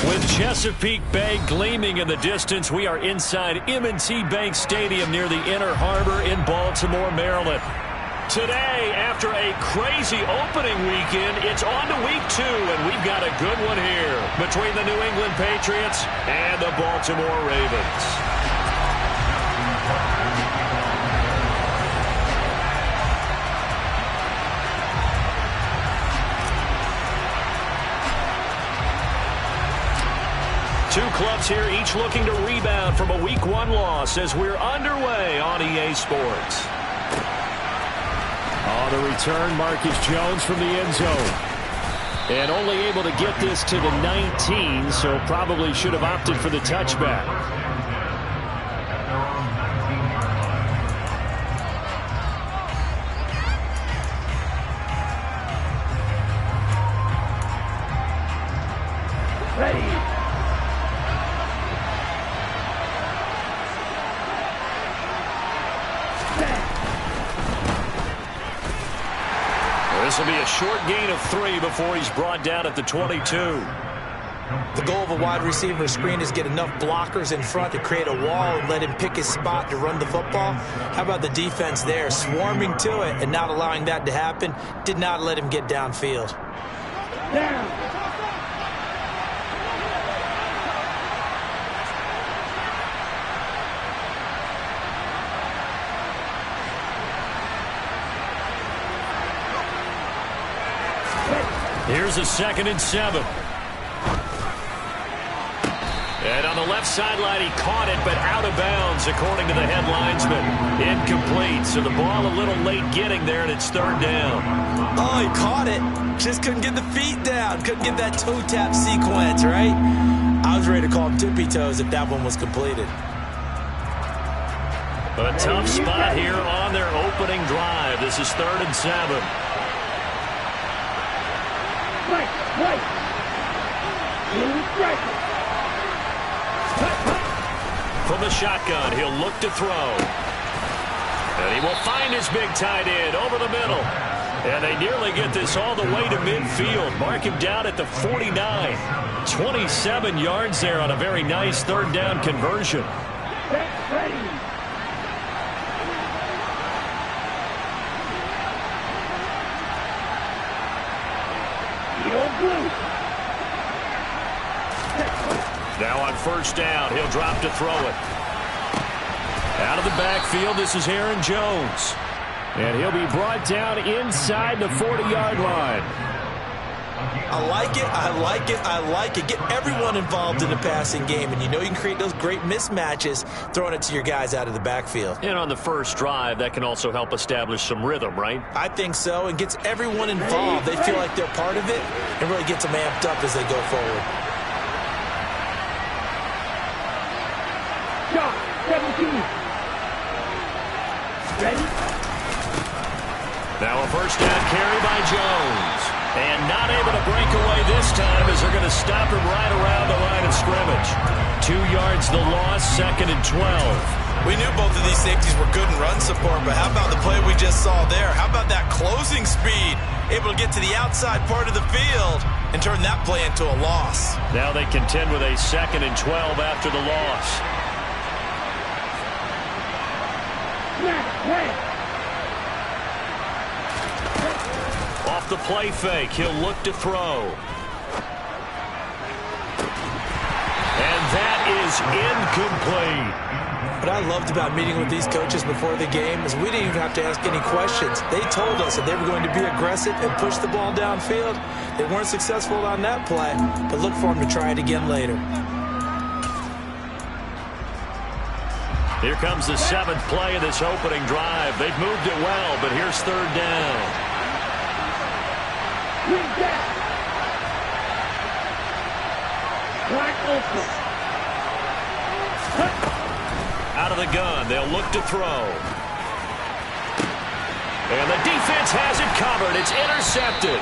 With Chesapeake Bay gleaming in the distance, we are inside M&T Bank Stadium near the Inner Harbor in Baltimore, Maryland. Today, after a crazy opening weekend, it's on to week 2, and we've got a good one here between the New England Patriots and the Baltimore Ravens. Two clubs here, each looking to rebound from a Week 1 loss as we're underway on EA Sports. On the return, Marcus Jones from the end zone. And only able to get this to the 19, so probably should have opted for the touchback. This will be a short gain of 3 before he's brought down at the 22. The goal of a wide receiver screen is get enough blockers in front to create a wall and let him pick his spot to run the football. How about the defense there, swarming to it and not allowing that to happen? Did not let him get downfield. Down. Here's a 2nd and 7. And on the left sideline, he caught it, but out of bounds, according to the head linesman. Incomplete, so the ball a little late getting there, and it's 3rd down. Oh, he caught it. Just couldn't get the feet down. Couldn't get that toe tap sequence, right? I was ready to call him tippy toes if that one was completed. A tough spot here on their opening drive. This is 3rd and 7. Right. From the shotgun, he'll look to throw. And he will find his big tight end over the middle. And they nearly get this all the way to midfield. Mark him down at the 49. 27 yards there on a very nice 3rd down conversion. Now on 1st down, he'll drop to throw it. Out of the backfield, this is Aaron Jones. And he'll be brought down inside the 40-yard line. I like it. Get everyone involved in the passing game, and you know you can create those great mismatches throwing it to your guys out of the backfield. And on the first drive, that can also help establish some rhythm, right? I think so, and gets everyone involved. They feel like they're part of it, and really gets them amped up as they go forward. 17. Ready? Now a 1st down carry by Jones. And not able to break away this time as they're going to stop him right around the line of scrimmage. 2 yards the loss, 2nd and 12. We knew both of these safeties were good in run support, but how about the play we just saw there? How about that closing speed? Able to get to the outside part of the field and turn that play into a loss. Now they contend with a 2nd and 12 after the loss. Off the play fake, he'll look to throw. And that is incomplete. What I loved about meeting with these coaches before the game is we didn't even have to ask any questions. They told us that they were going to be aggressive and push the ball downfield. They weren't successful on that play, but look for them to try it again later. Here comes the 7th play of this opening drive. They've moved it well, but here's 3rd down. Out of the gun, they'll look to throw. And the defense has it covered. It's intercepted.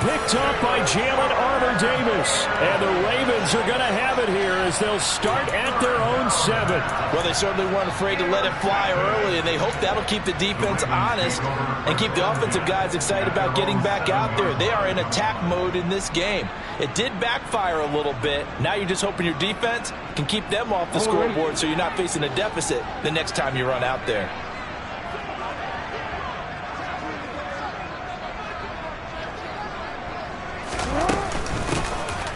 picked up by Jalen Armour-Davis. And the Ravens are going to have it here as they'll start at their own 7. Well, they certainly weren't afraid to let it fly early, and they hope that'll keep the defense honest and keep the offensive guys excited about getting back out there. They are in attack mode in this game. It did backfire a little bit. Now you're just hoping your defense can keep them off the scoreboard so you're not facing a deficit the next time you run out there.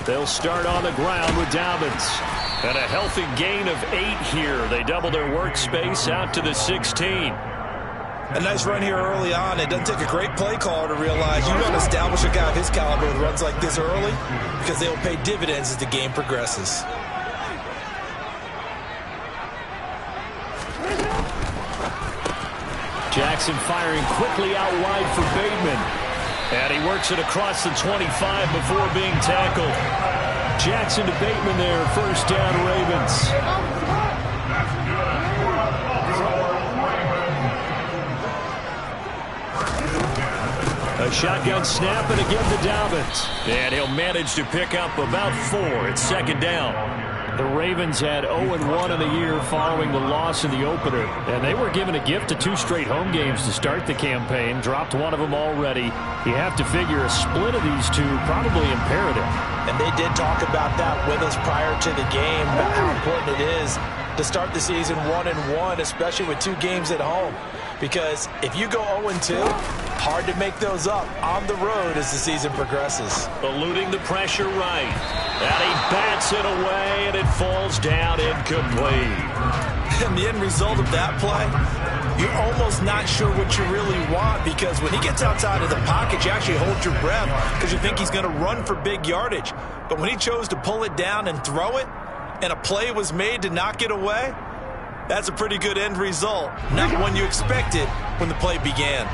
They'll start on the ground with Dobbins. And a healthy gain of 8 here. They double their workspace out to the 16. A nice run here early on. It doesn't take a great play caller to realize you want to establish a guy of his caliber with runs like this early because they will pay dividends as the game progresses. Jackson firing quickly out wide for Bateman. And he works it across the 25 before being tackled. Jackson to Bateman there, first down Ravens. A shotgun snap and again to Dobbins. And he'll manage to pick up about 4. It's second down. The Ravens had 0-1 in the year following the loss in the opener. And they were given a gift of 2 straight home games to start the campaign. Dropped one of them already. You have to figure a split of these two probably imperative. And they did talk about that with us prior to the game, about how important it is to start the season 1-1, especially with 2 games at home. Because if you go 0-2, hard to make those up on the road as the season progresses. Eluding the pressure right. And he bats it away, and it falls down incomplete. And the end result of that play, you're almost not sure what you really want, because when he gets outside of the pocket, you actually hold your breath because you think he's going to run for big yardage. But when he chose to pull it down and throw it, and a play was made to knock it away, that's a pretty good end result. Not one you expected when the play began.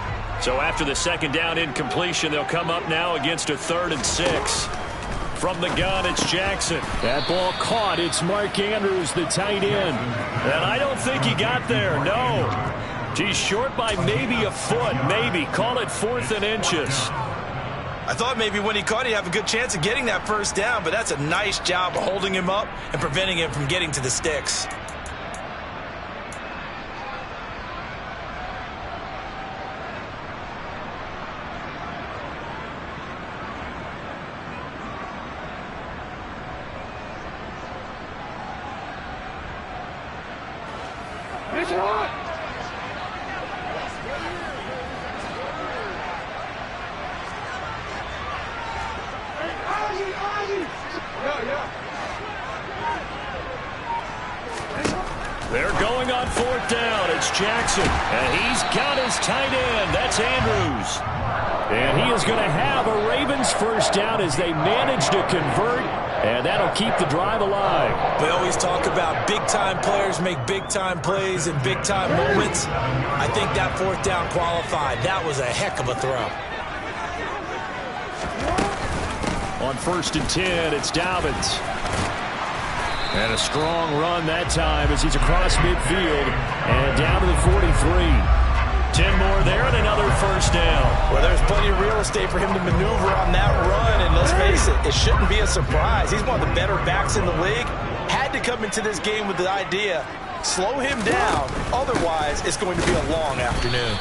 So after the second down incompletion, they'll come up now against a 3rd and 6. From the gun, it's Jackson. That ball caught. It's Mark Andrews, the tight end. And I don't think he got there, no. He's short by maybe a foot, maybe. Call it 4th and inches. I thought maybe when he caught, he'd have a good chance of getting that first down, but that's a nice job of holding him up and preventing him from getting to the sticks. They're going on 4th down. It's Jackson. And he's got his tight end. That's Andrews. And he is going to have a Ravens first down as they manage to convert. And that'll keep the drive alive. We always talk about big-time players make big-time plays in big-time moments. I think that 4th down qualified. That was a heck of a throw. On 1st and 10, it's Dobbins. And a strong run that time as he's across midfield and down to the 43. 10 more there and another first down. Well, there's plenty of real estate for him to maneuver on that run, and let's face it, it shouldn't be a surprise. He's one of the better backs in the league. Had to come into this game with the idea, slow him down, otherwise it's going to be a long afternoon.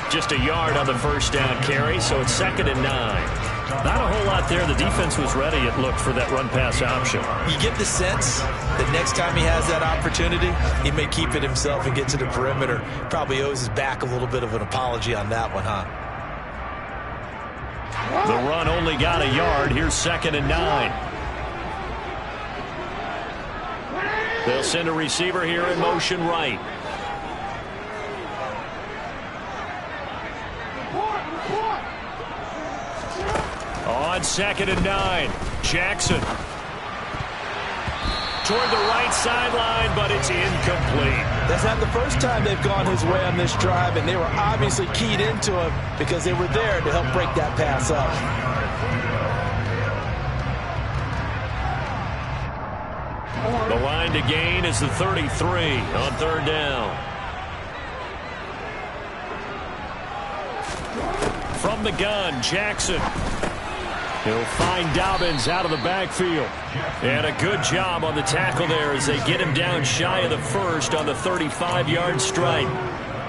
Just a yard on the first down carry, so it's 2nd and 9. Not a whole lot there. The defense was ready, it looked, for that run-pass option. You get the sense that next time he has that opportunity, he may keep it himself and get to the perimeter. Probably owes his back a little bit of an apology on that one, huh? The run only got a yard. Here's 2nd and 9. They'll send a receiver here in motion right. On 2nd and 9, Jackson. Toward the right sideline, but it's incomplete. That's not the first time they've gone his way on this drive, and they were obviously keyed into him because they were there to help break that pass up. The line to gain is the 33 on 3rd down. From the gun, Jackson. He'll find Dobbins out of the backfield. And a good job on the tackle there as they get him down shy of the first on the 35-yard strike.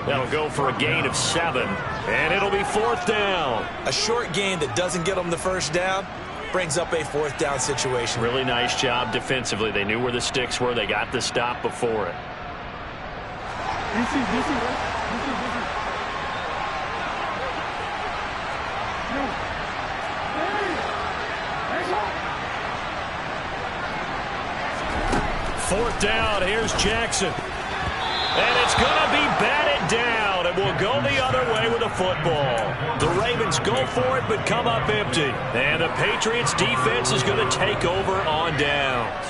That'll go for a gain of 7. And it'll be 4th down. A short gain that doesn't get them the first down brings up a 4th down situation. Really nice job defensively. They knew where the sticks were. They got the stop before it. Fourth down, here's Jackson. And it's going to be batted down, and we'll go the other way with the football. The Ravens go for it, but come up empty. And the Patriots defense is going to take over on downs.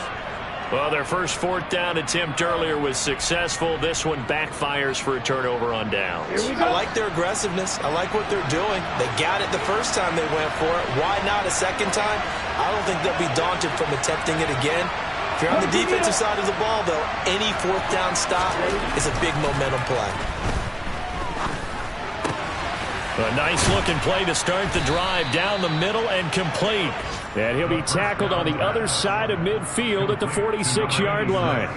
Well, their first 4th down attempt earlier was successful. This one backfires for a turnover on downs. I like their aggressiveness. I like what they're doing. They got it the first time they went for it. Why not a second time? I don't think they'll be daunted from attempting it again. If you're on the defensive side of the ball, though, any 4th down stop is a big momentum play. A nice-looking play to start the drive down the middle and complete. And he'll be tackled on the other side of midfield at the 46-yard line.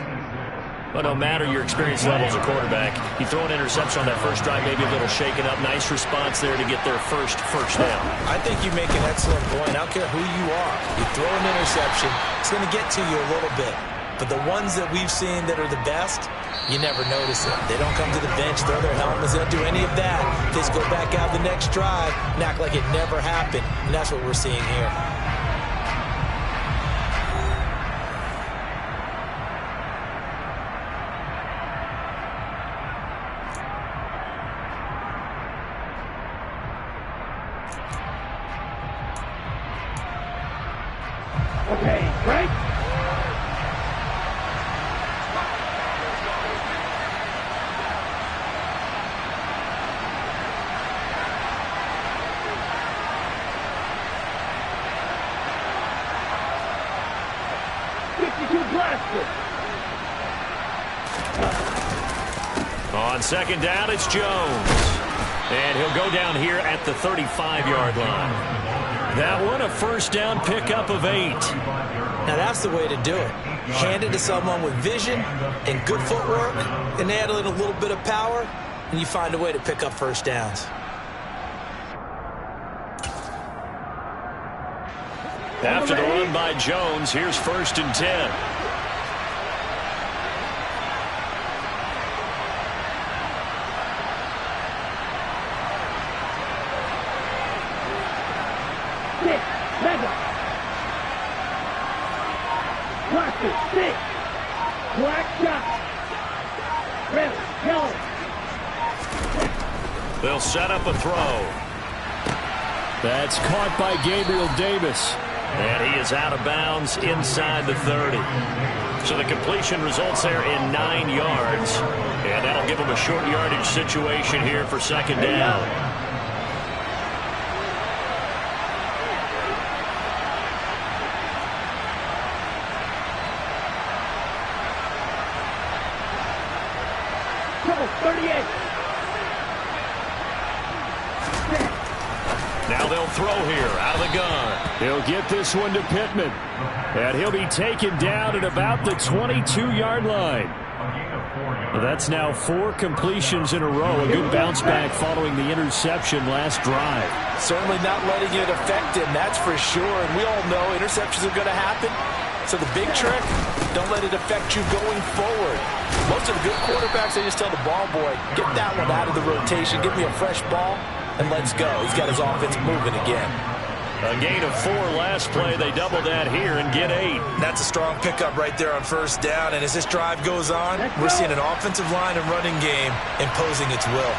But no matter your experience level as a quarterback, you throw an interception on that first drive, maybe a little shaken up. Nice response there to get their first down. I think you make an excellent point. I don't care who you are. You throw an interception, it's going to get to you a little bit. But the ones that we've seen that are the best, you never notice it. They don't come to the bench, throw their helmets, they don't do any of that. They just go back out the next drive and act like it never happened. And that's what we're seeing here. Okay, right? On second down, it's Jones. And he'll go down here at the 35-yard line. That one, a first down pickup of 8. Now that's the way to do it. Hand it to someone with vision and good footwork, and add in a little bit of power, and you find a way to pick up first downs. After the run by Jones, here's 1st and 10. They'll set up a throw. That's caught by Gabriel Davis. And he is out of bounds inside the 30. So the completion results there in 9 yards. And that'll give them a short yardage situation here for second down. Trouble, 38. Now they'll throw here out of the gun. He'll get this one to Pittman. And he'll be taken down at about the 22-yard line. That's now 4 completions in a row. A good bounce back following the interception last drive. Certainly not letting it affect him, that's for sure. And we all know interceptions are going to happen. So the big trick, don't let it affect you going forward. Most of the good quarterbacks, they just tell the ball boy, get that one out of the rotation, give me a fresh ball, and let's go. He's got his offense moving again. A gain of 4 last play. They double that here and get 8. That's a strong pickup right there on first down. And as this drive goes on, we're seeing an offensive line and running game imposing its will.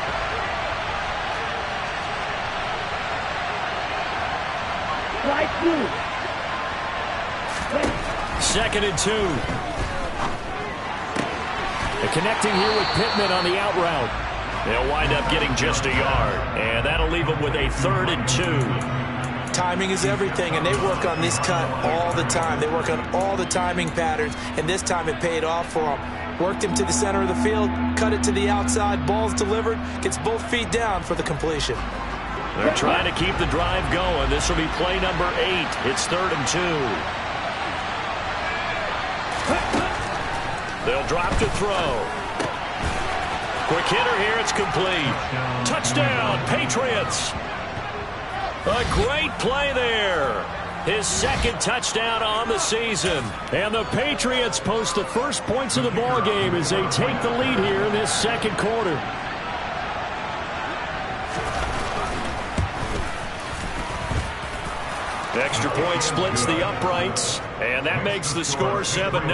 Right through. 2nd and 2. They're connecting here with Pittman on the out route. They'll wind up getting just a yard. And that'll leave them with a 3rd and 2. Timing is everything, and they work on this cut all the time. They work on all the timing patterns, and this time it paid off for them. Worked him to the center of the field, cut it to the outside, ball's delivered, gets both feet down for the completion. They're trying to keep the drive going. This will be play number 8. It's 3rd and 2. They'll drop to throw. Quick hitter here. It's complete. Touchdown, Patriots. A great play there. His 2nd touchdown on the season. And the Patriots post the first points of the ball game as they take the lead here in this 2nd quarter. Extra point splits the uprights, and that makes the score 7-0.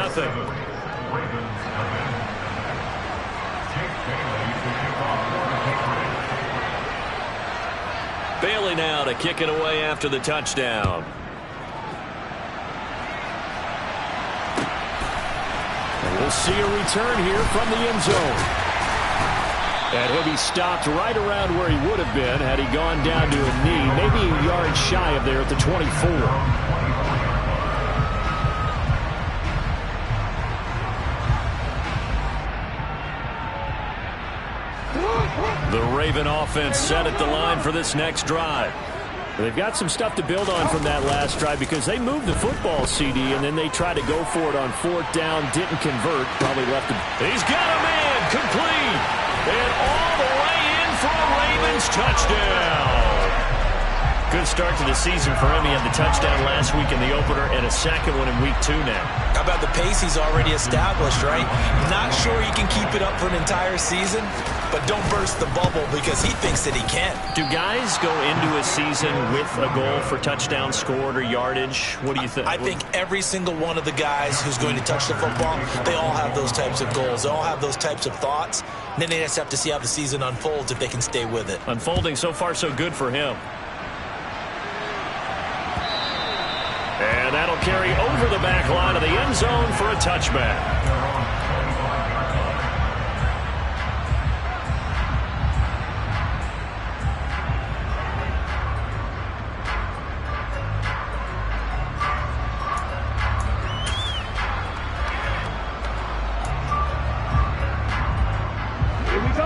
Bailey now to kick it away after the touchdown. And we'll see a return here from the end zone. And he'll be stopped right around where he would have been had he gone down to a knee, maybe a yard shy of there at the 24. The Raven offense set at the line for this next drive. They've got some stuff to build on from that last drive because they moved the football, CD, and then they tried to go for it on 4th down, didn't convert, probably left it. He's got a man, complete. And all the way in for a Ravens touchdown. Good start to the season for him. He had the touchdown last week in the opener and a 2nd one in week 2 now. How about the pace he's already established, right? Not sure he can keep it up for an entire season, but don't burst the bubble because he thinks that he can. Do guys go into a season with a goal for touchdown scored or yardage? What do you think? I think every single one of the guys who's going to touch the football, they all have those types of goals. They all have those types of thoughts. And then they just have to see how the season unfolds if they can stay with it. Unfolding so far so good for him. And that'll carry over the back line of the end zone for a touchback.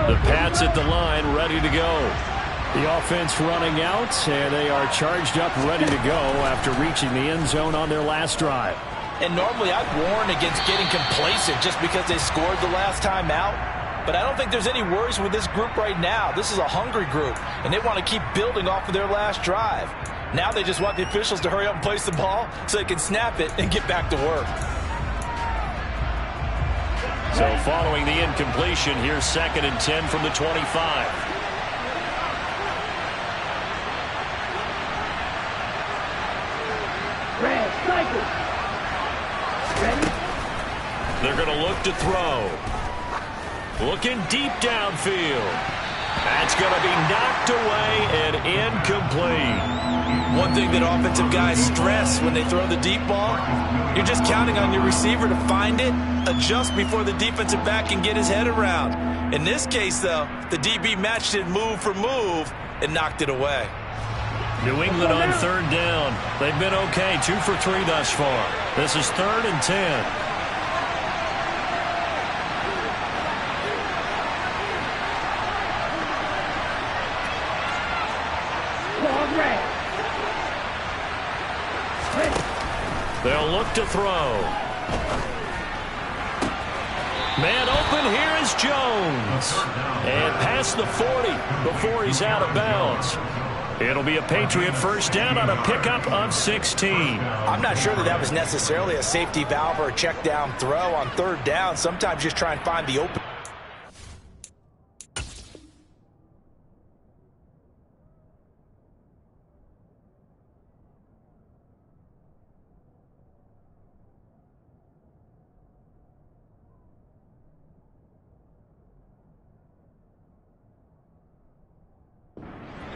The Pats at the line, ready to go. The offense running out, and they are charged up, ready to go after reaching the end zone on their last drive. And normally I'd warn against getting complacent just because they scored the last time out. But I don't think there's any worries with this group right now. This is a hungry group, and they want to keep building off of their last drive. Now they just want the officials to hurry up and place the ball so they can snap it and get back to work. So following the incompletion, here's 2nd and 10 from the 25. They're going to look to throw. Looking deep downfield. That's going to be knocked away and incomplete. One thing that offensive guys stress when they throw the deep ball, you're just counting on your receiver to find it, adjust before the defensive back can get his head around. In this case, though, the DB matched it move for move and knocked it away. New England on 3rd down. They've been okay, 2 for 3 thus far. This is 3rd and 10. They'll look to throw. Man open, here is Jones. And past the 40 before he's out of bounds. It'll be a Patriot 1st down on a pickup of 16. I'm not sure that was necessarily a safety valve or a check down throw on 3rd down. Sometimes just try and find the open.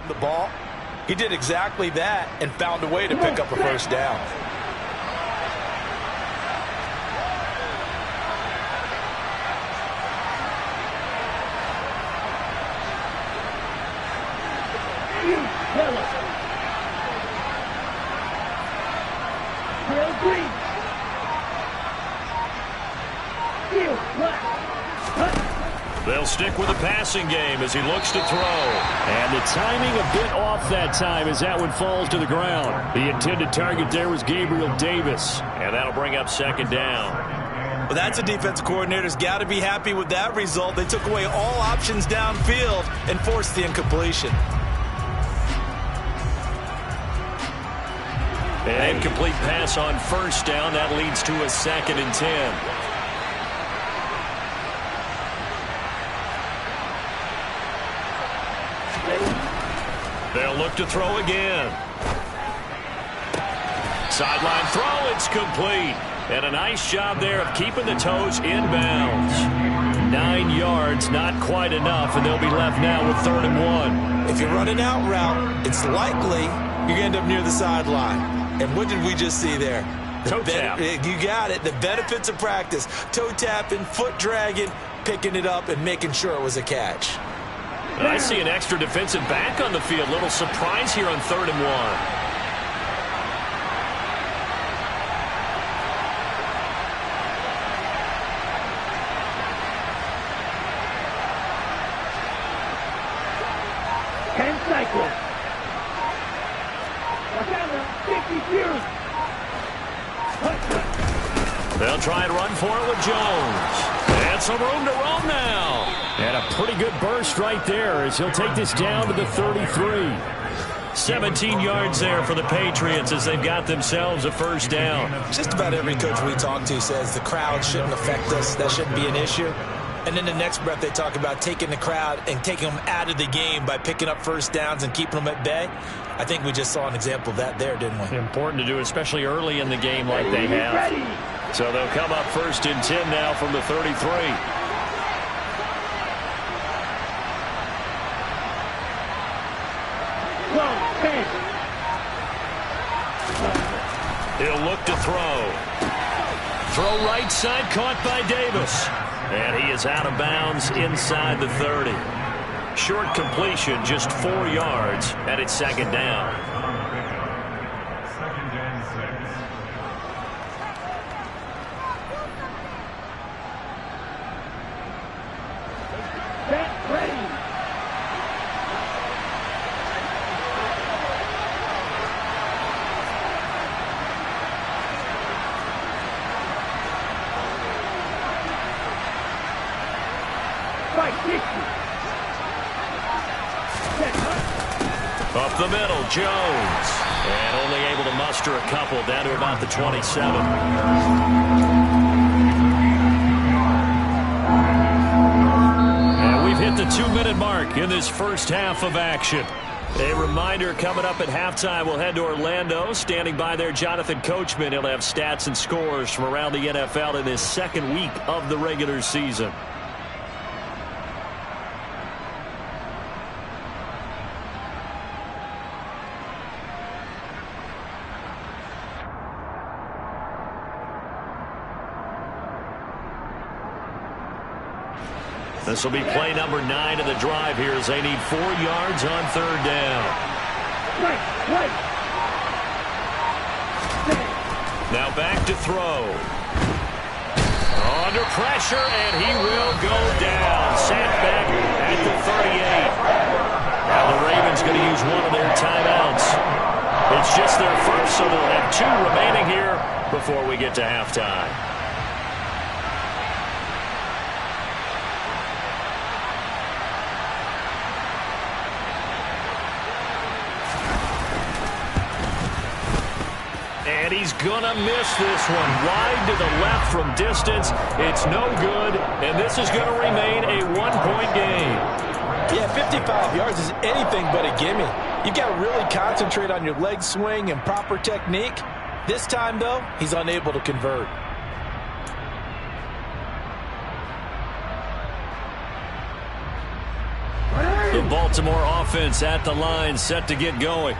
The ball. He did exactly that and found a way to pick up a 1st down. They'll stick with the passing game as he looks to throw. And the timing a bit off that time as that one falls to the ground. The intended target there was Gabriel Davis. And that'll bring up second down. Well, that's a defense coordinator's got to be happy with that result. They took away all options downfield and forced the incompletion. An incomplete pass on first down. That leads to a 2nd and 10. They'll look to throw again. Sideline throw, it's complete. And a nice job there of keeping the toes in bounds. 9 yards, not quite enough, and they'll be left now with 3rd and 1. If you're running out route, it's likely you're going to end up near the sideline. And what did we just see there? Toe tap. You got it. The benefits of practice. Toe tapping, foot dragging, picking it up, and making sure it was a catch. I see an extra defensive back on the field. Little surprise here on 3rd and 1. They'll try and run for it with Jones. And some room to roam now. And a pretty good burst right there as he'll take this down to the 33. 17 yards there for the Patriots as they've got themselves a first down. Just about every coach we talk to says the crowd shouldn't affect us. That shouldn't be an issue. And then the next breath they talk about taking the crowd and taking them out of the game by picking up first downs and keeping them at bay. I think we just saw an example of that there, didn't we? Important to do, especially early in the game like they have. So they'll come up 1st and 10 now from the 33. He'll look to throw. Throw right side, caught by Davis. And he is out of bounds inside the 30. Short completion, just 4 yards, and it's 2nd down. Up the middle, Jones. And only able to muster a couple down to about the 27. And we've hit the 2-minute mark in this first half of action. A reminder coming up at halftime, we'll head to Orlando. Standing by there, Jonathan Coachman. He'll have stats and scores from around the NFL in this 2nd week of the regular season. This will be play number 9 of the drive here as they need 4 yards on 3rd down. Now back to throw. Under pressure, and he will go down. Sacked back at the 38. Now the Ravens going to use one of their timeouts. It's just their first, so they'll have 2 remaining here before we get to halftime. And he's going to miss this one. Wide to the left from distance. It's no good, and this is going to remain a 1-point game. Yeah, 55 yards is anything but a gimme. You've got to really concentrate on your leg swing and proper technique. This time, though, he's unable to convert. The Baltimore offense at the line, set to get going.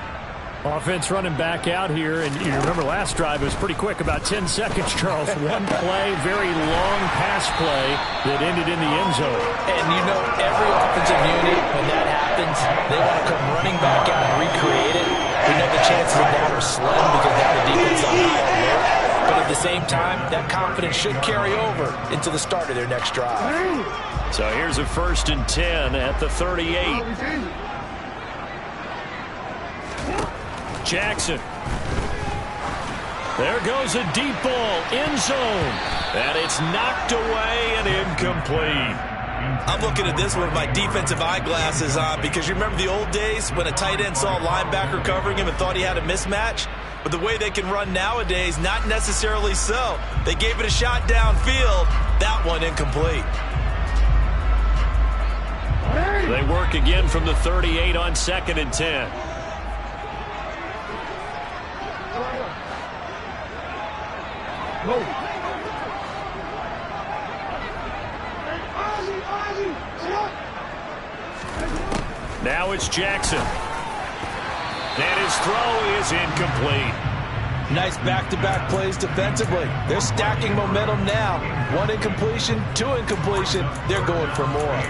Offense running back out here, and you remember last drive it was pretty quick, about 10 seconds, Charles. One play, very long pass play that ended in the end zone. And you know, every offensive unit, when that happens, they want to come running back out and recreate it. We know the chances of that are slim because they have the defense on high alert. But if At the same time, that confidence should carry over into the start of their next drive. So here's a 1st and 10 at the 38. Jackson. There goes a deep ball, end zone. And it's knocked away and incomplete. I'm looking at this with my defensive eyeglasses on because you remember the old days when a tight end saw a linebacker covering him and thought he had a mismatch? But the way they can run nowadays, not necessarily so. They gave it a shot downfield. That one incomplete. They work again from the 38 on 2nd and 10. Now it's Jackson. And his throw is incomplete. Nice back-to-back plays defensively. They're stacking momentum now. 1 incompletion, 2 incompletion. They're going for more.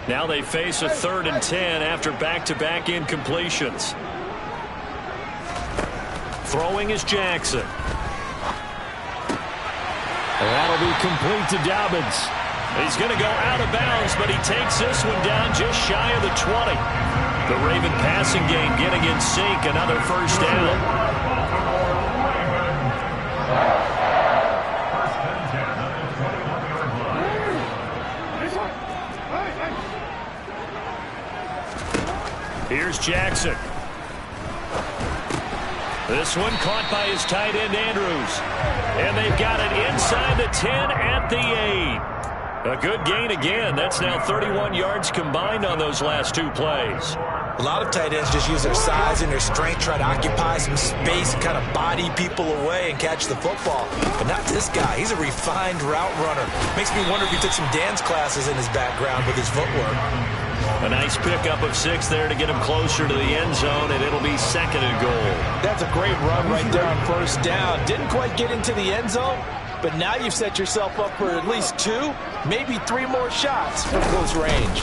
Now they face a 3rd and 10 after back-to-back incompletions. Throwing is Jackson. And that'll be complete to Dobbins. He's going to go out of bounds, but he takes this one down just shy of the 20. The Raven passing game getting in sync. Another 1st down. Here's Jackson. This one caught by his tight end, Andrews. And they've got it inside the 10 at the 8. A good gain again. That's now 31 yards combined on those last 2 plays. A lot of tight ends just use their size and their strength, try to occupy some space and kind of body people away and catch the football. But not this guy. He's a refined route runner. Makes me wonder if he took some dance classes in his background with his footwork. A nice pickup of 6 there to get him closer to the end zone, and it'll be 2nd and goal. That's a great run right there on 1st down. Didn't quite get into the end zone, but now you've set yourself up for at least 2, maybe 3 more shots from close range.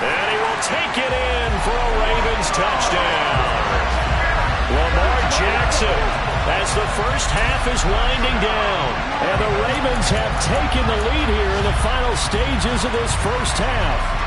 And he will take it in for a Ravens touchdown. Lamar Jackson as the first half is winding down. And the Ravens have taken the lead here in the final stages of this first half.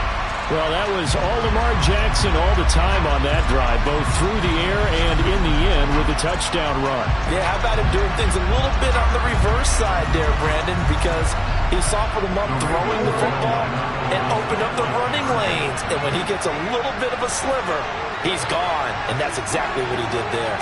Well, that was all Lamar Jackson all the time on that drive, both through the air and in the end with the touchdown run. Yeah, how about him doing things a little bit on the reverse side there, Brandon, because he softened them up throwing the football and opened up the running lanes. And when he gets a little bit of a sliver, he's gone. And that's exactly what he did there.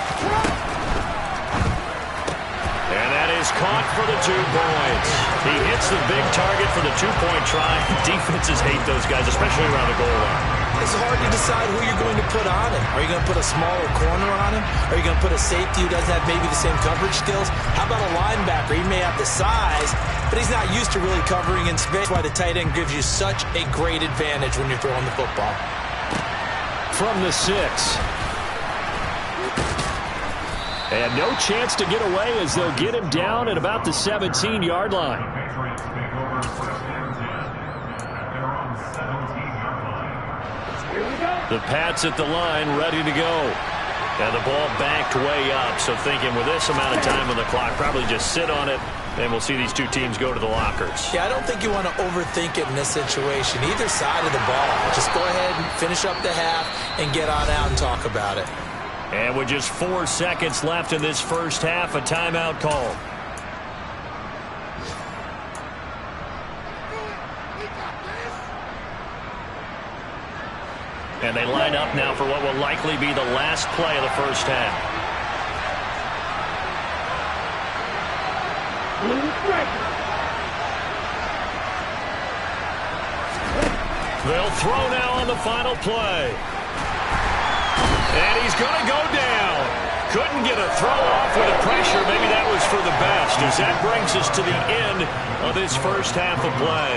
And that is caught for the 2 points. He hits the big target for the 2-point try. Defenses hate those guys, especially around the goal line. It's hard to decide who you're going to put on him. Are you going to put a smaller corner on him? Are you going to put a safety who doesn't have maybe the same coverage skills? How about a linebacker? He may have the size, but he's not used to really covering in space. That's why the tight end gives you such a great advantage when you're throwing the football. From the 6. And no chance to get away as they'll get him down at about the 17-yard line. The Pats at the line, ready to go. And the ball backed way up, so thinking with this amount of time on the clock, probably just sit on it, and we'll see these 2 teams go to the lockers. Yeah, I don't think you want to overthink it in this situation. Either side of the ball. Just go ahead and finish up the half and get on out and talk about it. And with just 4 seconds left in this first half, a timeout call. And they line up now for what will likely be the last play of the first half. They'll throw now on the final play. And he's going to go down. Couldn't get a throw off with the pressure. Maybe that was for the best, as that brings us to the end of this first half of play.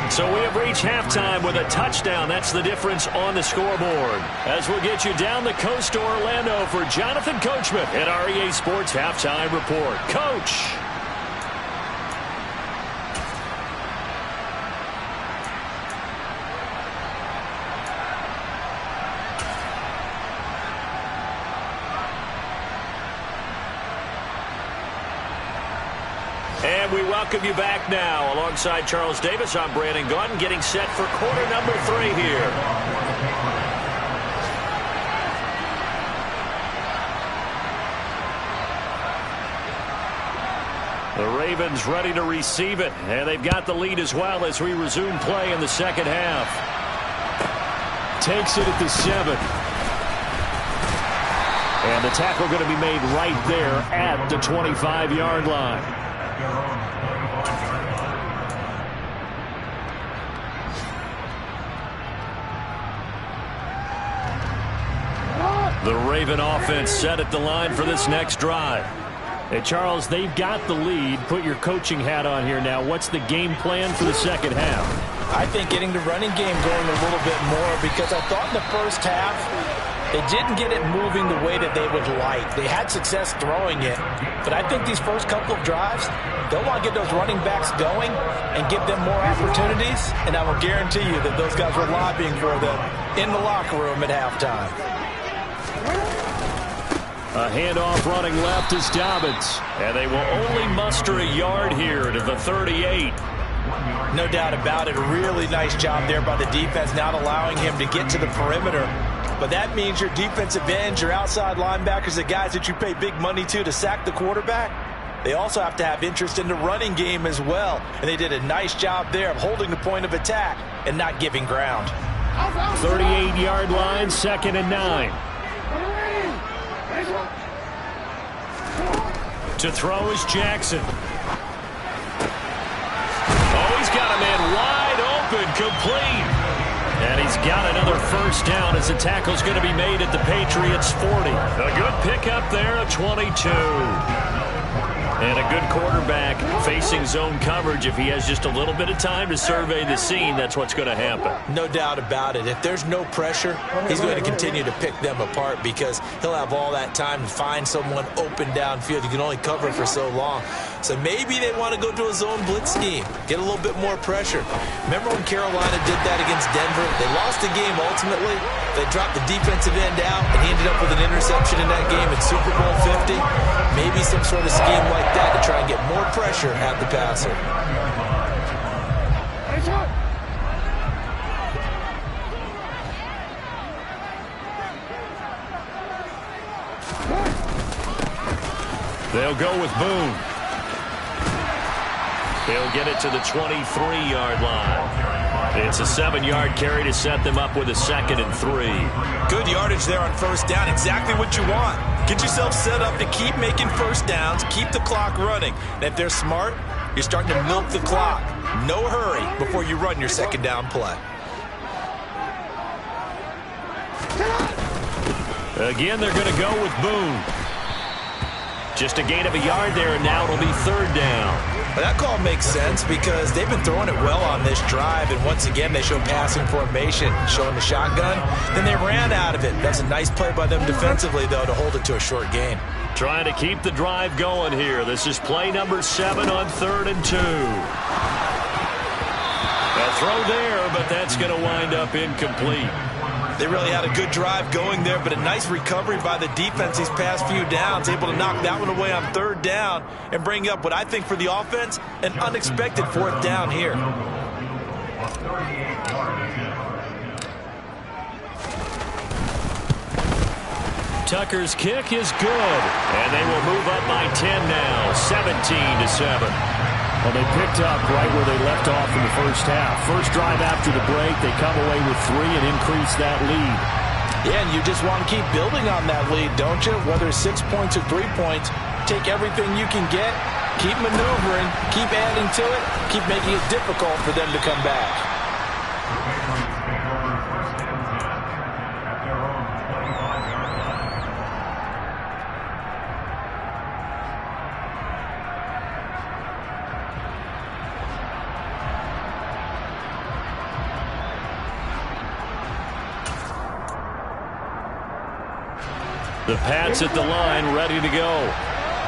So we have reached halftime with a touchdown. That's the difference on the scoreboard. As we'll get you down the coast to Orlando for Jonathan Coachman at our EA Sports Halftime Report. Coach. And we welcome you back now. Alongside Charles Davis, I'm Brandon Gaudin, getting set for quarter number 3 here. The Ravens ready to receive it, and they've got the lead as well as we resume play in the second half. Takes it at the 7. And the tackle going to be made right there at the 25-yard line. The Raven offense set at the line for this next drive. Hey, Charles, they've got the lead. Put your coaching hat on here now. What's the game plan for the second half? I think getting the running game going a little bit more, because I thought in the first half they didn't get it moving the way that they would like. They had success throwing it, but I think these first couple of drives, they'll want to get those running backs going and give them more opportunities, and I will guarantee you that those guys were lobbying for them in the locker room at halftime. A handoff running left is Dobbins. And they will only muster a yard here to the 38. No doubt about it. A really nice job there by the defense, not allowing him to get to the perimeter. But that means your defensive ends, your outside linebackers, the guys that you pay big money to sack the quarterback, they also have to have interest in the running game as well. And they did a nice job there of holding the point of attack and not giving ground. 38-yard line, 2nd and 9. To throw is Jackson. Oh, he's got a man wide open, complete. And he's got another first down as the tackle's going to be made at the Patriots' 40. A good pickup there, a 22. And a good quarterback facing zone coverage. If he has just a little bit of time to survey the scene, that's what's going to happen. No doubt about it. If there's no pressure, he's going to continue to pick them apart, because he'll have all that time to find someone open downfield. You can only cover for so long. So maybe they want to go to a zone blitz scheme, get a little bit more pressure. Remember when Carolina did that against Denver? They lost the game ultimately. They dropped the defensive end out, and he ended up with an interception in that game at Super Bowl 50. Maybe some sort of scheme like that to try and get more pressure at the passer. They'll go with Boone. They'll get it to the 23-yard line. It's a 7-yard carry to set them up with a 2nd and 3. Good yardage there on first down. Exactly what you want. Get yourself set up to keep making first downs, keep the clock running. And if they're smart, you're starting to milk the clock. No hurry before you run your second down play. Again, they're going to go with Boone. Just a gain of a yard there, and now it'll be 3rd down. Well, that call makes sense because they've been throwing it well on this drive, and once again they show passing formation, showing the shotgun. Then they ran out of it. That's a nice play by them defensively, though, to hold it to a short gain. Trying to keep the drive going here. This is play number 7 on 3rd and 2. A throw there, but that's going to wind up incomplete. They really had a good drive going there, but a nice recovery by the defense these past few downs, able to knock that one away on 3rd down and bring up what I think for the offense, an unexpected 4th down here. Tucker's kick is good, and they will move up by 10 now, 17-7. Well, they picked up right where they left off in the first half. First drive after the break, they come away with 3 and increase that lead. Yeah, and you just want to keep building on that lead, don't you? Whether it's 6 points or 3 points, take everything you can get, keep maneuvering, keep adding to it, keep making it difficult for them to come back. The Pats at the line, ready to go.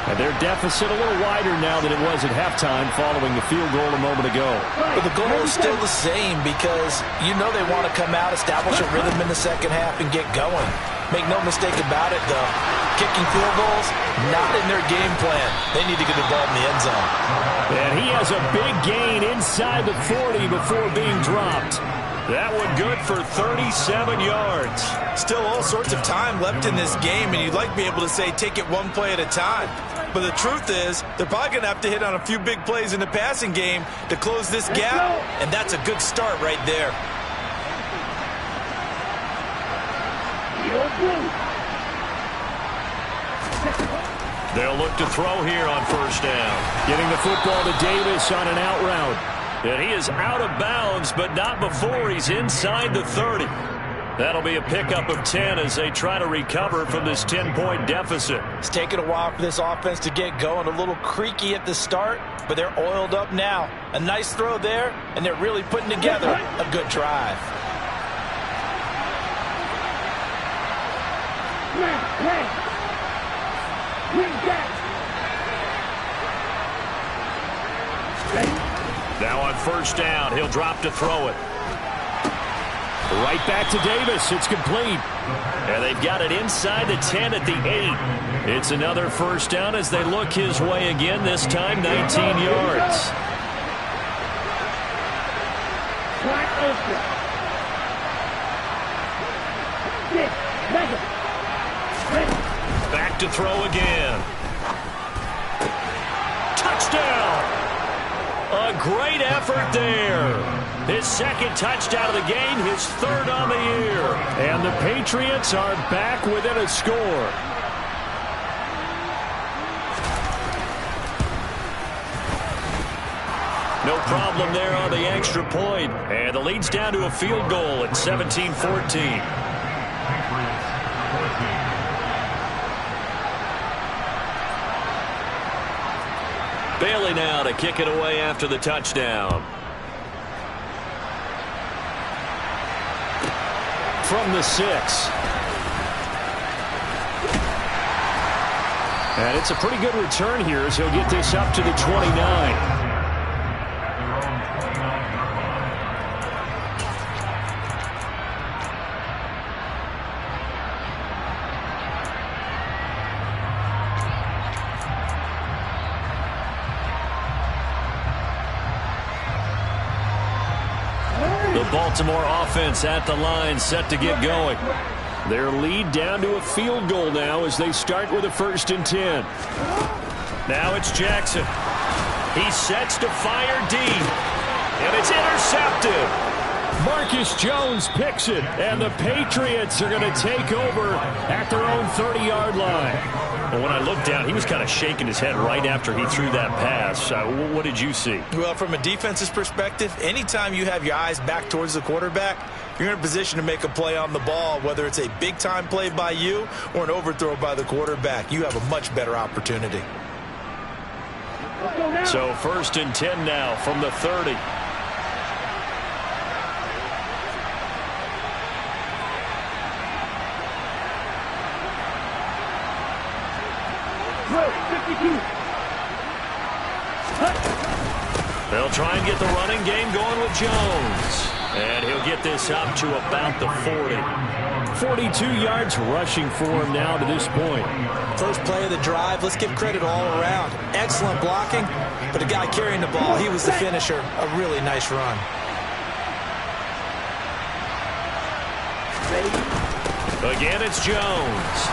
And their deficit a little wider now than it was at halftime following the field goal a moment ago. But the goal is still the same because you know they want to come out, establish a rhythm in the second half, and get going. Make no mistake about it, though. Kicking field goals, not in their game plan. They need to get the ball in the end zone. And he has a big gain inside the 40 before being dropped. That one good for 37 yards. Still all sorts of time left in this game, and you'd like to be able to say take it one play at a time. But the truth is, they're probably going to have to hit on a few big plays in the passing game to close this gap, and that's a good start right there. They'll look to throw here on first down. Getting the football to Davis on an out route. And he is out of bounds, but not before he's inside the 30. That'll be a pickup of 10 as they try to recover from this 10-point deficit. It's taken a while for this offense to get going. A little creaky at the start, but they're oiled up now. A nice throw there, and they're really putting together a good drive. Now on first down, he'll drop to throw it. Right back to Davis. It's complete. And they've got it inside the 10 at the 8. It's another first down as they look his way again, this time 19 yards. Back to throw again. Touchdown! A great effort there. His second touchdown of the game, his third on the year. And the Patriots are back within a score. No problem there on the extra point. And the lead's down to a field goal at 17-14. Bailey now to kick it away after the touchdown. From the 6. And it's a pretty good return here as he'll get this up to the 29. Baltimore offense at the line, set to get going. Their lead down to a field goal now as they start with a 1st and 10. Now it's Jackson. He sets to fire deep, and it's intercepted. Marcus Jones picks it, and the Patriots are going to take over at their own 30-yard line. Well, when I looked down, he was kind of shaking his head right after he threw that pass. What did you see? Well, from a defense's perspective, anytime you have your eyes back towards the quarterback, you're in a position to make a play on the ball, whether it's a big-time play by you or an overthrow by the quarterback. You have a much better opportunity. So 1st and 10 now from the 30. They'll try and get the running game going with Jones. And he'll get this up to about the 40. 42 yards rushing for him now to this point. First play of the drive, let's give credit all around. Excellent blocking, but the guy carrying the ball, he was the finisher. A really nice run. Again, it's Jones.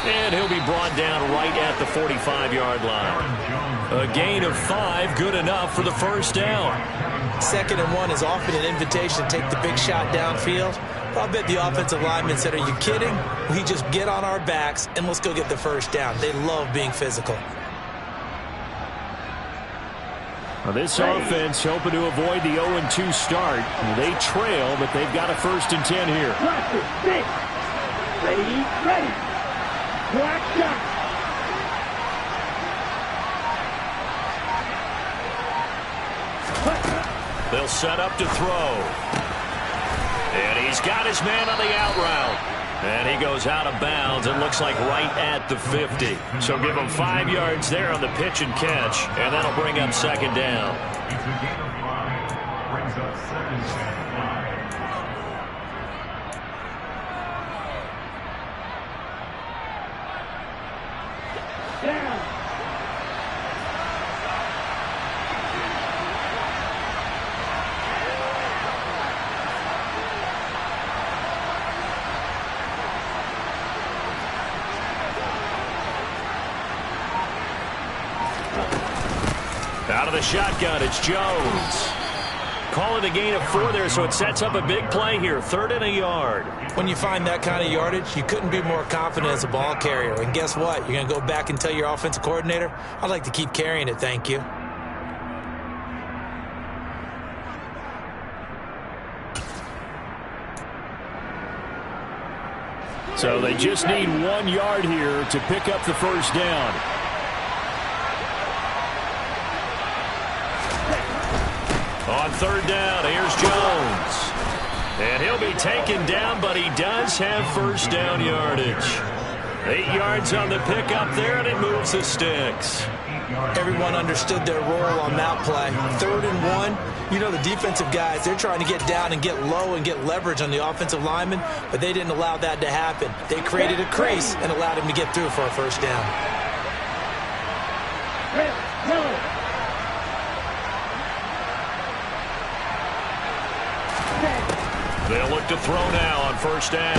And he'll be brought down right at the 45-yard line. A gain of 5, good enough for the first down. 2nd and 1 is often an invitation to take the big shot downfield. I bet the offensive lineman said, are you kidding? We just get on our backs and let's go get the first down. They love being physical. Well, this offense hoping to avoid the 0-2 start. They trail, but they've got a 1st and 10 here. Ready. Black shot. They'll set up to throw. And he's got his man on the out route. And he goes out of bounds. It looks like right at the 50. So give him 5 yards there on the pitch and catch. And that'll bring up second down. Brings up second down. Out of the shotgun, it's Jones. Call it a gain of 4 there, so it sets up a big play here. 3rd and a yard. When you find that kind of yardage, you couldn't be more confident as a ball carrier. And guess what? You're going to go back and tell your offensive coordinator, I'd like to keep carrying it, thank you. So they just need 1 yard here to pick up the first down. On 3rd down, here's Jones. And he'll be taken down, but he does have first down yardage. 8 yards on the pickup there, and it moves the sticks. Everyone understood their role on that play. 3rd and 1. You know, the defensive guys, they're trying to get down and get low and get leverage on the offensive lineman, but they didn't allow that to happen. They created a crease and allowed him to get through for a first down. They'll look to throw now on first down.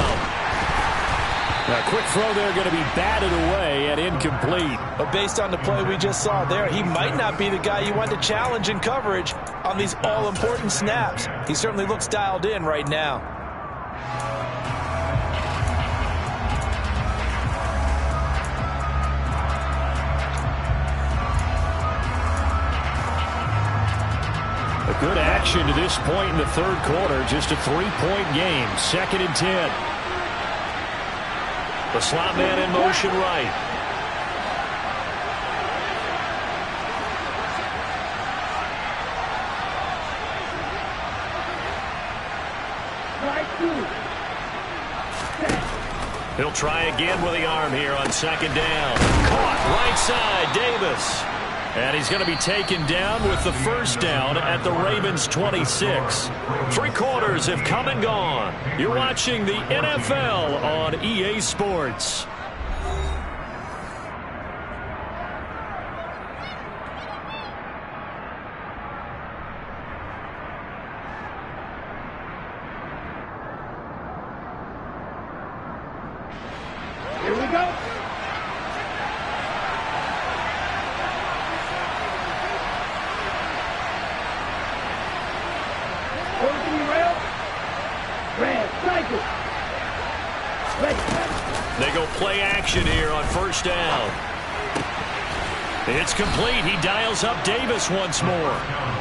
A quick throw there going to be batted away and incomplete. But based on the play we just saw there, he might not be the guy you want to challenge in coverage on these all-important snaps. He certainly looks dialed in right now. A good action to this point in the 3rd quarter. Just a 3-point game. 2nd and 10. The slot man in motion right. He'll try again with the arm here on 2nd down. Caught right side, Davis. And he's going to be taken down with the first down at the Ravens' 26. 3 quarters have come and gone. You're watching the NFL on EA Sports. Here we go. They go play action here on first down. It's complete. He dials up Davis once more.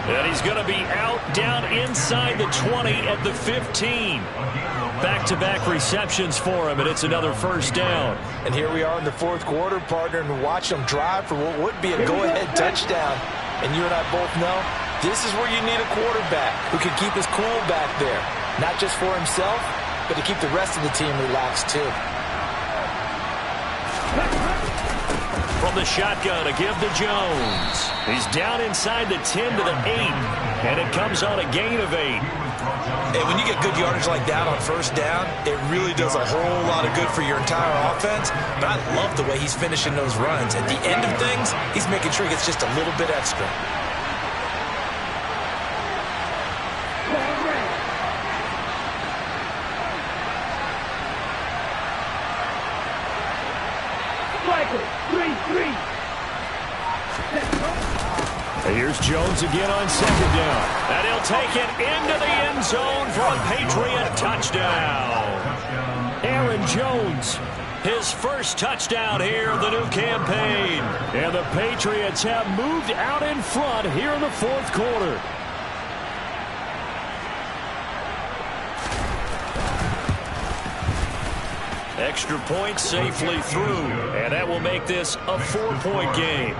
And he's going to be out down inside the 20 at the 15. Back-to-back receptions for him, and it's another first down. And here we are in the 4th quarter, partner, and watch them drive for what would be a go-ahead touchdown. And you and I both know this is where you need a quarterback who can keep his cool back there. Not just for himself, but to keep the rest of the team relaxed, too. From the shotgun, a give to Jones. He's down inside the 10 to the 8, and it comes on a gain of 8. And when you get good yardage like that on first down, it really does a whole lot of good for your entire offense. But I love the way he's finishing those runs. At the end of things, he's making sure he gets just a little bit extra. Here's Jones again on 2nd down. And he'll take it into the end zone for a Patriot touchdown. Aaron Jones. His first touchdown here of the new campaign. And the Patriots have moved out in front here in the 4th quarter. Extra point safely through. And that will make this a 4-point game.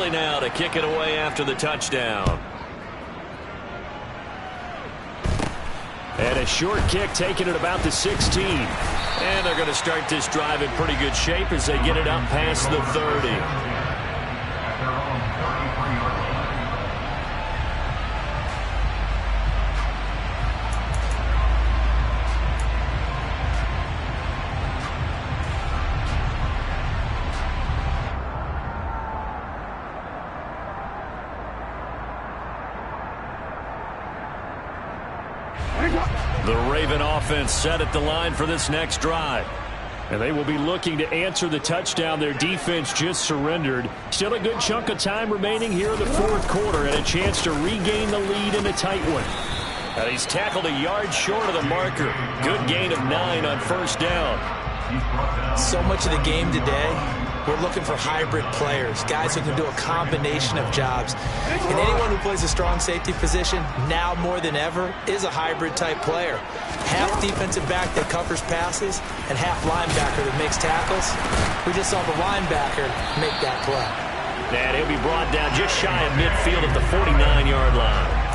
Kelly now to kick it away after the touchdown. And a short kick taken at about the 16. And they're going to start this drive in pretty good shape as they get it up past the 30. The Raven offense set at the line for this next drive. And they will be looking to answer the touchdown their defense just surrendered. Still a good chunk of time remaining here in the fourth quarter and a chance to regain the lead in a tight one. And he's tackled a yard short of the marker. Good gain of 9 on first down. So much of the game today, we're looking for hybrid players, guys who can do a combination of jobs. And anyone who plays a strong safety position, now more than ever, is a hybrid type player. Half defensive back that covers passes and half linebacker that makes tackles. We just saw the linebacker make that play. And he'll be brought down just shy of midfield at the 49-yard line.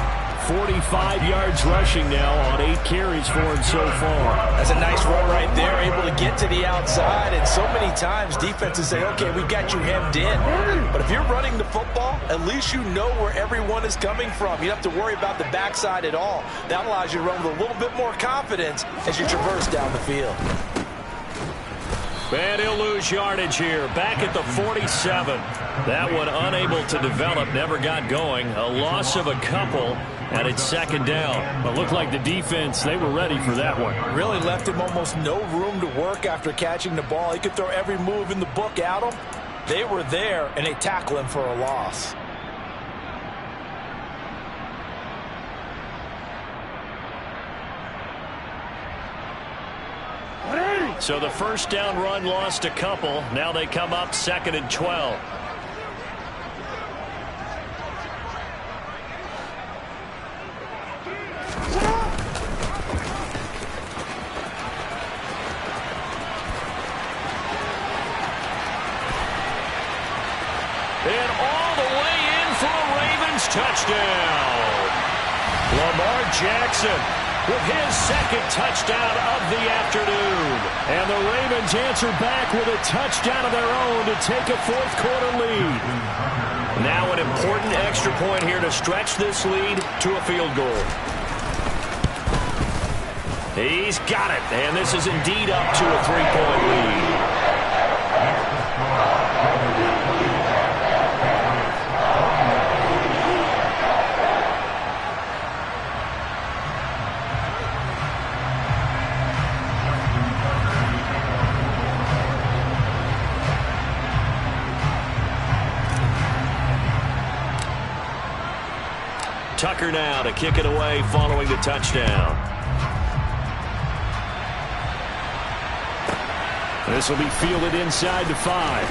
45 yards rushing now on 8 carries for him so far. That's a nice run right there, able to get to the outside. And so many times defenses say, okay, we got you hemmed in. But if you're running the football, at least you know where everyone is coming from. You don't have to worry about the backside at all. That allows you to run with a little bit more confidence as you traverse down the field. And he'll lose yardage here. Back at the 47. That one unable to develop, never got going. A loss of a couple, and it's second down. It looked like the defense, they were ready for that one. Really left him almost no room to work after catching the ball. He could throw every move in the book at him. They were there, and they tackle him for a loss. So the first down run lost a couple. Now they come up 2nd and 12. And all the way in for a Ravens touchdown. Lamar Jackson with his second touchdown of the afternoon. And the Ravens answer back with a touchdown of their own to take a fourth quarter lead. Now an important extra point here to stretch this lead to a field goal. He's got it, and this is indeed up to a 3-point lead. Tucker now to kick it away following the touchdown. This will be fielded inside the 5.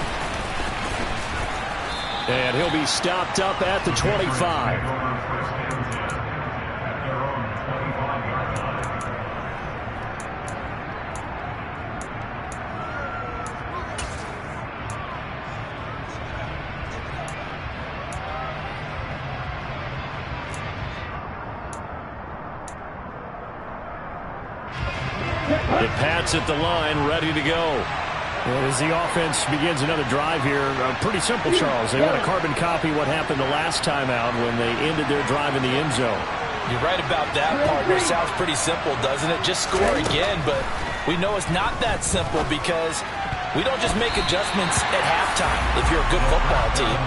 And he'll be stopped up at the 25. The Pats at the line, ready to go. And as the offense begins another drive here, pretty simple, Charles. They want to carbon copy what happened the last time out when they ended their drive in the end zone. You're right about that, partner. Sounds pretty simple, doesn't it? Just score again, but we know it's not that simple because we don't just make adjustments at halftime if you're a good football team.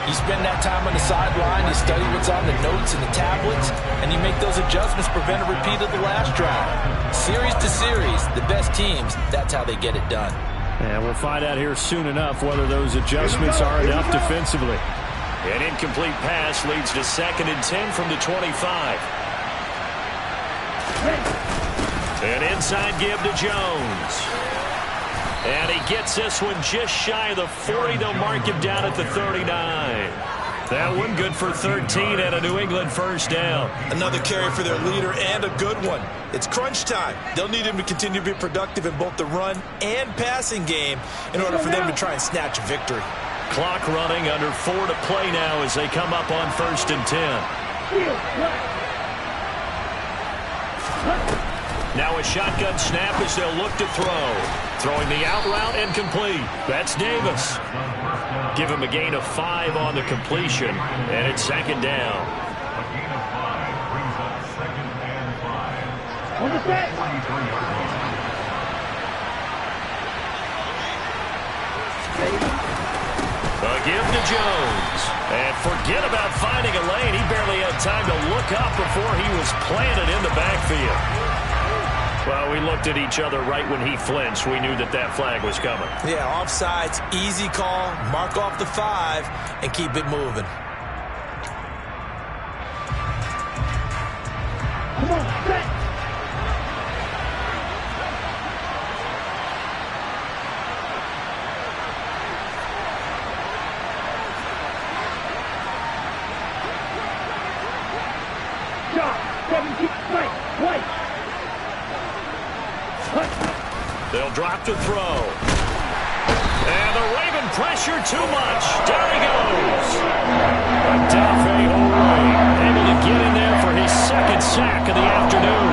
You spend that time on the sideline, you study what's on the notes and the tablets, and you make those adjustments, prevent a repeat of the last drive. Series to series, the best teams, that's how they get it done. And we'll find out here soon enough whether those adjustments are enough defensively. An incomplete pass leads to 2nd and 10 from the 25. An inside give to Jones. And he gets this one just shy of the 40. They'll mark him down at the 39. That one good for 13 and a New England first down. Another carry for their leader and a good one. It's crunch time. They'll need him to continue to be productive in both the run and passing game in order for them to try and snatch a victory. Clock running, under 4 to play now as they come up on 1st and 10. Now a shotgun snap as they'll look to throw. Throwing the out route and complete. That's Davis. Give him a gain of 5 on the completion, and it's 2nd down. A gain of 5 brings up 2nd and 5. On the set. A give to Jones. And forget about finding a lane. He barely had time to look up before he was planted in the backfield. Well, we looked at each other right when he flinched. We knew that that flag was coming. Yeah, offsides, easy call. Mark off the 5 and keep it moving. Come on, set. Shot. 17, right. They'll drop to throw. And the Raven pressure too much. Down he goes. Dafe able to get in there for his 2nd sack of the afternoon.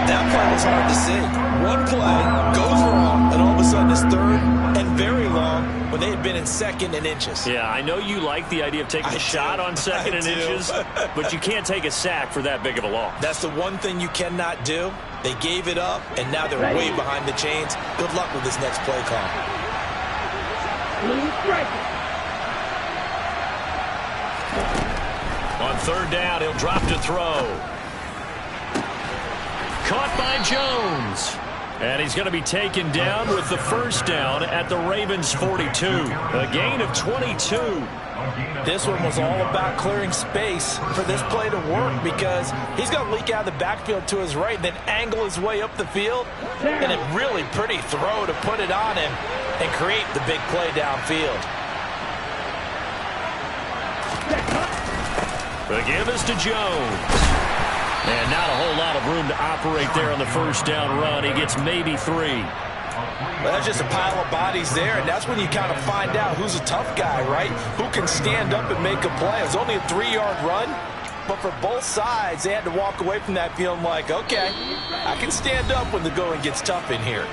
That play was hard to see. One play goes wrong, and all of a sudden it's 3rd and very long when they had been in 2nd and inches. Yeah, I know you like the idea of taking a shot on 2nd and inches, but you can't take a sack for that big of a loss. That's the one thing you cannot do. They gave it up, and now they're way behind the chains. Good luck with this next play call. On 3rd down, he'll drop to throw. Caught by Jones. And he's going to be taken down with the 1st down at the Ravens' 42. A gain of 22. This one was all about clearing space for this play to work because he's going to leak out of the backfield to his right and then angle his way up the field. And a really pretty throw to put it on him and create the big play downfield. The give is to Jones. And not a whole lot of room to operate there on the 1st down run. He gets maybe 3. Well, that's just a pile of bodies there, and that's when you kind of find out who's a tough guy, right? Who can stand up and make a play. It was only a 3-yard run, but for both sides, they had to walk away from that feeling like, okay, I can stand up when the going gets tough in here.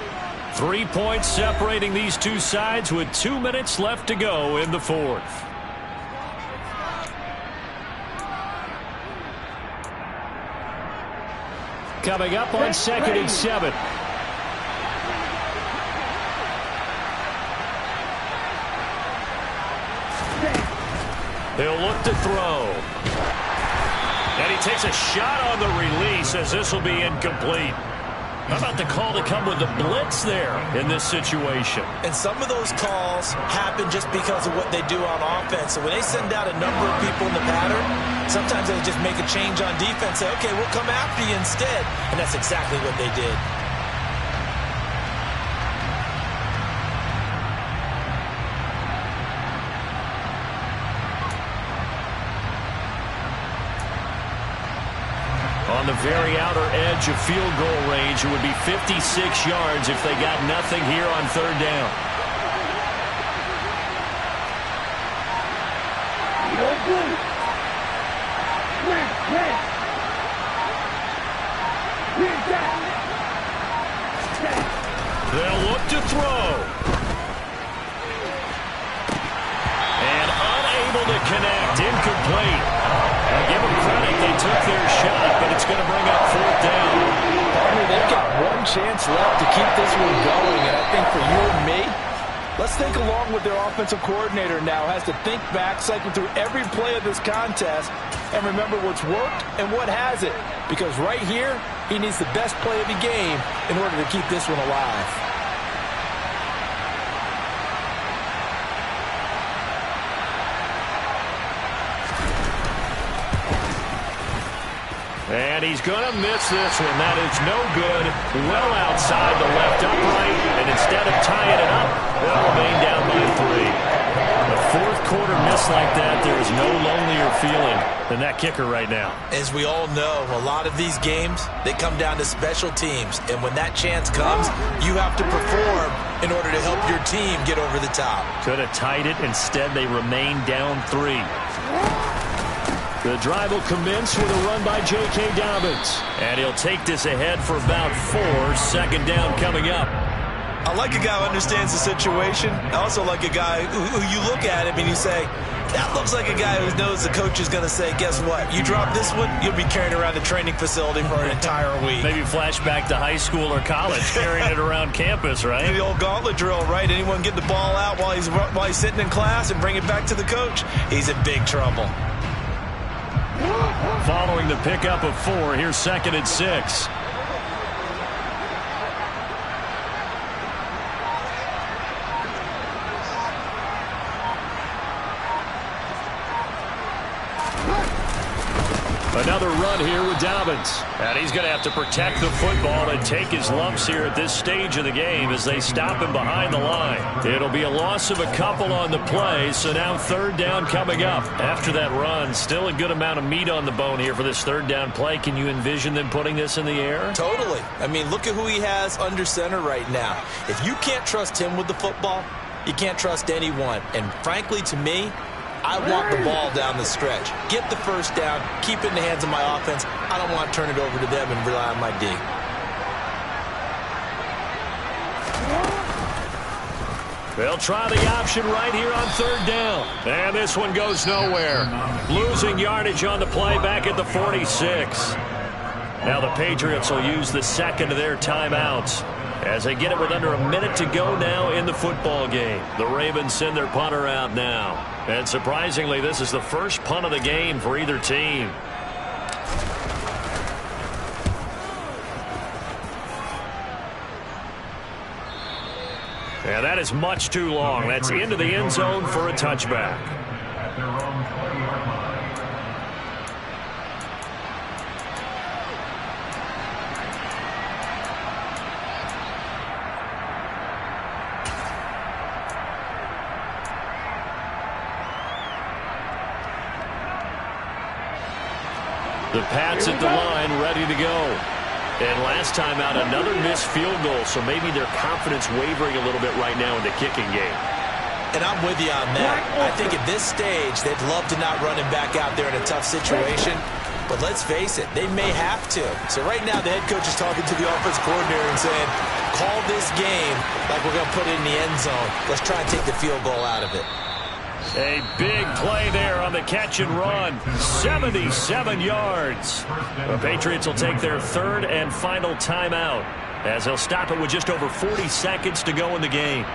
3 points separating these two sides with 2 minutes left to go in the 4th. Coming up on 2nd and 7. He'll look to throw. And he takes a shot on the release as this will be incomplete. How about the call to come with the blitz there in this situation? And some of those calls happen just because of what they do on offense. So when they send out a number of people in the pattern, sometimes they just make a change on defense. Say, okay, we'll come after you instead. And that's exactly what they did. On the very outer edge of field goal range, it would be 56 yards if they got nothing here on 3rd down. They'll look to throw. And unable to connect, incomplete. Now give them credit, they took their shot, but it's going to bring up 4th down. Partner, they've got one chance left to keep this one going, and I think for you and me, let's think along with their offensive coordinator now. Has to think back, cycle through every play of this contest, and remember what's worked and what hasn't. Because right here, he needs the best play of the game in order to keep this one alive. And he's going to miss this one. That is no good. Well outside the left upright. And instead of tying it up, they'll remain down by 3. The 4th quarter miss like that, there is no lonelier feeling than that kicker right now. As we all know, a lot of these games, they come down to special teams. And when that chance comes, you have to perform in order to help your team get over the top. Could have tied it. Instead, they remain down 3. The drive will commence with a run by J.K. Dobbins. And he'll take this ahead for about 4. Second down coming up. I like a guy who understands the situation. I also like a guy who you look at him and you say, that looks like a guy who knows the coach is going to say, guess what? You drop this one, you'll be carrying around the training facility for an entire week. Maybe flashback to high school or college, carrying it around campus, right? The old gauntlet drill, right? Anyone get the ball out while he's sitting in class and bring it back to the coach? He's in big trouble. Following the pickup of 4, here's 2nd and 6. Another run here with Dobbins. And he's going to have to protect the football and take his lumps here at this stage of the game as they stop him behind the line. It'll be a loss of a couple on the play, so now 3rd down coming up. After that run, still a good amount of meat on the bone here for this 3rd down play. Can you envision them putting this in the air? Totally. I mean, look at who he has under center right now. If you can't trust him with the football, you can't trust anyone. And frankly, to me, I want the ball down the stretch. Get the 1st down, keep it in the hands of my offense. I don't want to turn it over to them and rely on my D. They'll try the option right here on 3rd down. And this one goes nowhere. Losing yardage on the play back at the 46. Now the Patriots will use the 2nd of their timeouts as they get it with under a minute to go now in the football game. The Ravens send their punter out now. And surprisingly, this is the first punt of the game for either team. And that is much too long. That's into the end zone for a touchback. At their own 20-yard line. The Pats at the line, ready to go. And last time out, another missed field goal, so maybe their confidence wavering a little bit right now in the kicking game. And I'm with you on that. I think at this stage, they'd love to not run him back out there in a tough situation. But let's face it, they may have to. So right now, the head coach is talking to the offense coordinator and saying, call this game like we're going to put it in the end zone. Let's try and take the field goal out of it. A big play there on the catch and run. 77 yards. The Patriots will take their 3rd and final timeout as they'll stop it with just over 40 seconds to go in the game.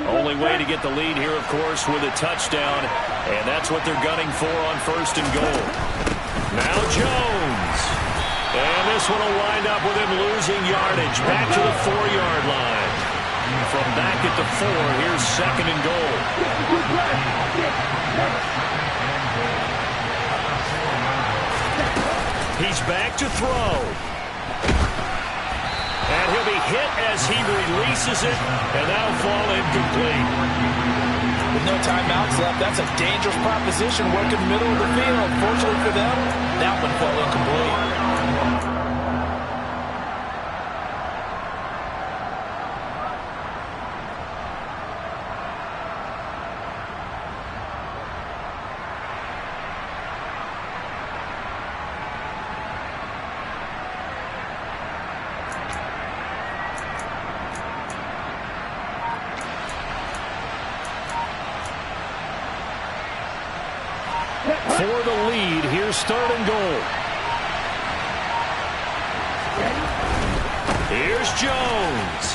Only way to get the lead here, of course, with a touchdown. And that's what they're gunning for on 1st and goal. Now Jones. And this one will wind up with him losing yardage. Back to the 4-yard line. From back at the 4, here's 2nd and goal. He's back to throw. And he'll be hit as he releases it, and that'll fall incomplete. With no timeouts left, that's a dangerous proposition working the middle of the field. Fortunately for them, that one fell incomplete. For the lead, here's 3rd and goal. Here's Jones.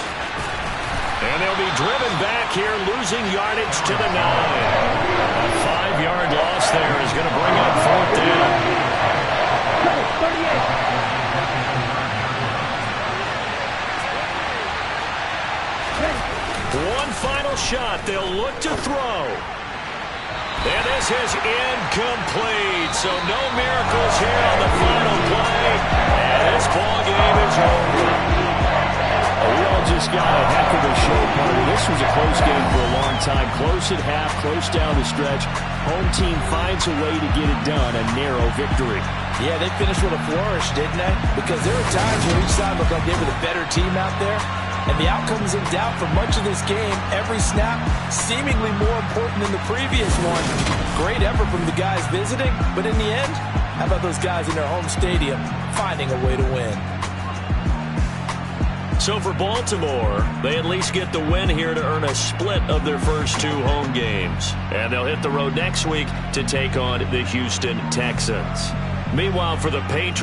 And they'll be driven back here, losing yardage to the 9. A 5-yard loss there is going to bring up 4th down. One final shot. They'll look to throw. And this is incomplete. So no miracles here on the final play. And this ball game is over. We all just got a heck of a show, partner. This was a close game for a long time. Close at half, close down the stretch. Home team finds a way to get it done. A narrow victory. Yeah, they finished with a flourish, didn't they? Because there were times where each side looked like they were the better team out there. And the outcome was in doubt for much of this game. Every snap seemingly more important than the previous one. Great effort from the guys visiting. But in the end, how about those guys in their home stadium finding a way to win? So for Baltimore, they at least get the win here to earn a split of their first 2 home games. And they'll hit the road next week to take on the Houston Texans. Meanwhile, for the Patriots,